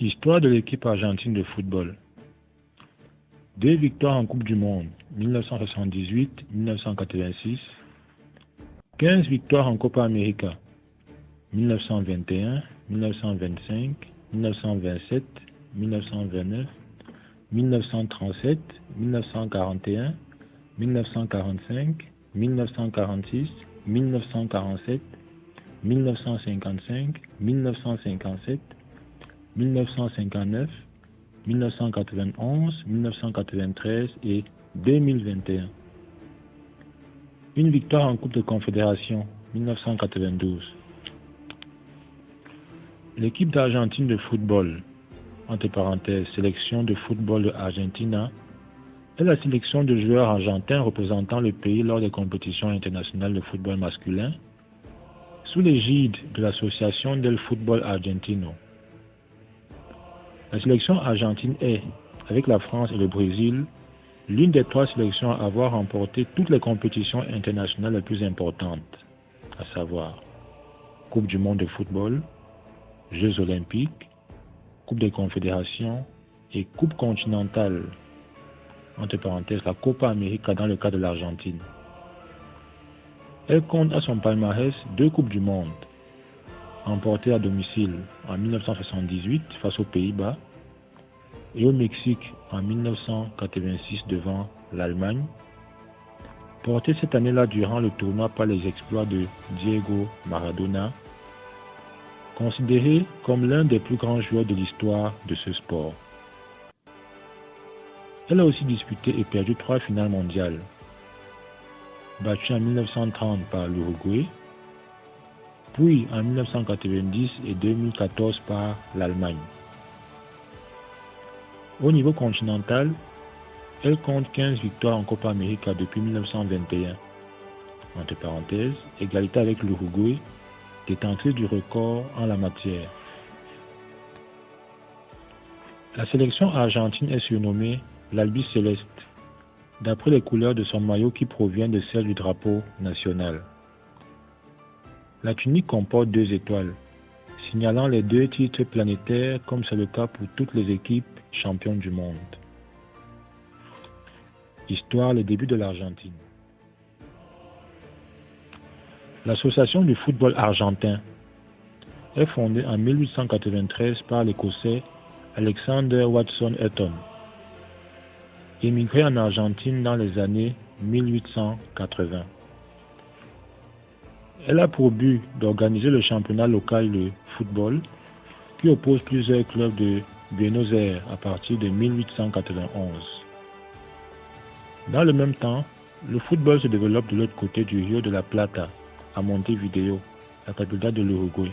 Histoire de l'équipe argentine de football. 2 victoires en Coupe du Monde, 1978-1986. 15 victoires en Copa América, 1921, 1925, 1927, 1929, 1937, 1941, 1945, 1946, 1947, 1955, 1957, 1959, 1991, 1993 et 2021. Une victoire en Coupe de Confédération, 1992. L'équipe d'Argentine de football, entre parenthèses, sélection de football de Argentina, est la sélection de joueurs argentins représentant le pays lors des compétitions internationales de football masculin, sous l'égide de l'Association del Fútbol Argentino. La sélection argentine est, avec la France et le Brésil, l'une des 3 sélections à avoir remporté toutes les compétitions internationales les plus importantes, à savoir Coupe du monde de football, Jeux olympiques, Coupe des confédérations et Coupe continentale, entre parenthèses la Copa América dans le cas de l'Argentine. Elle compte à son palmarès 2 Coupes du monde, remportées à domicile en 1978 face aux Pays-Bas et au Mexique en 1986 devant l'Allemagne, portée cette année-là durant le tournoi par les exploits de Diego Maradona, considéré comme l'un des plus grands joueurs de l'histoire de ce sport. Elle a aussi disputé et perdu 3 finales mondiales, battue en 1930 par l'Uruguay, puis en 1990 et 2014 par l'Allemagne. Au niveau continental, elle compte 15 victoires en Copa América depuis 1921, entre parenthèses, égalité avec l'Uruguay, détentrice du record en la matière. La sélection argentine est surnommée l'Albi Céleste, d'après les couleurs de son maillot qui proviennent de celles du drapeau national. La tunique comporte 2 étoiles, signalant les 2 titres planétaires comme c'est le cas pour toutes les équipes championnes du monde. Histoire, les débuts de l'Argentine. L'Association du football argentin est fondée en 1893 par l'Écossais Alexander Watson Eaton, émigré en Argentine dans les années 1880. Elle a pour but d'organiser le championnat local de football qui oppose plusieurs clubs de Buenos Aires à partir de 1891. Dans le même temps, le football se développe de l'autre côté du Rio de la Plata, à Montevideo, la capitale de l'Uruguay.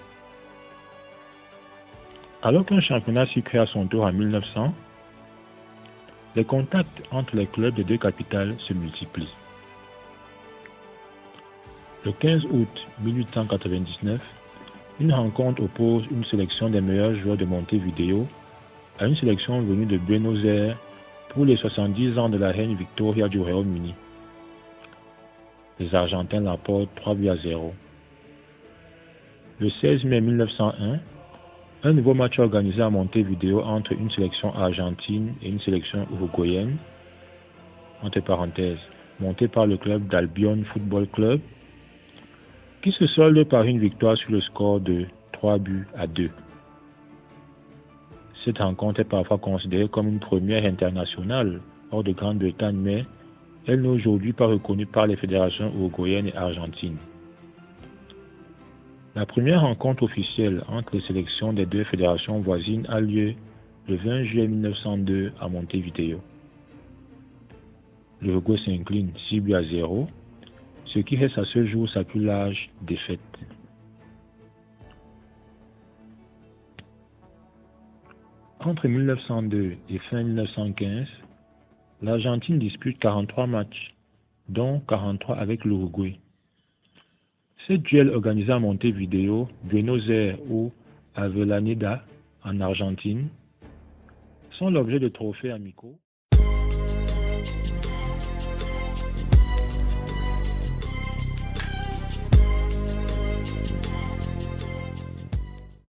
Alors qu'un championnat s'y crée à son tour en 1900, les contacts entre les clubs des 2 capitales se multiplient. Le 15 août 1899, une rencontre oppose une sélection des meilleurs joueurs de Montevideo à une sélection venue de Buenos Aires pour les 70 ans de la reine Victoria du Royaume-Uni. Les Argentins l'emportent 3-0. Le 16 mai 1901, un nouveau match organisé à Montevideo entre une sélection argentine et une sélection uruguayenne, entre parenthèses, montée par le club d'Albion Football Club, qui se solde par une victoire sur le score de 3-2. Cette rencontre est parfois considérée comme une première internationale hors de Grande-Bretagne, mais elle n'est aujourd'hui pas reconnue par les fédérations uruguayennes et argentines. La première rencontre officielle entre les sélections des 2 fédérations voisines a lieu le 20 juillet 1902 à Montevideo. L'Uruguay s'incline 6-0, ce qui reste à ce jour sa plus large défaite. Entre 1902 et fin 1915, l'Argentine dispute 43 matchs, dont 43 avec l'Uruguay. Ces duels organisés à Montevideo, Buenos Aires ou Avellaneda en Argentine sont l'objet de trophées amicaux.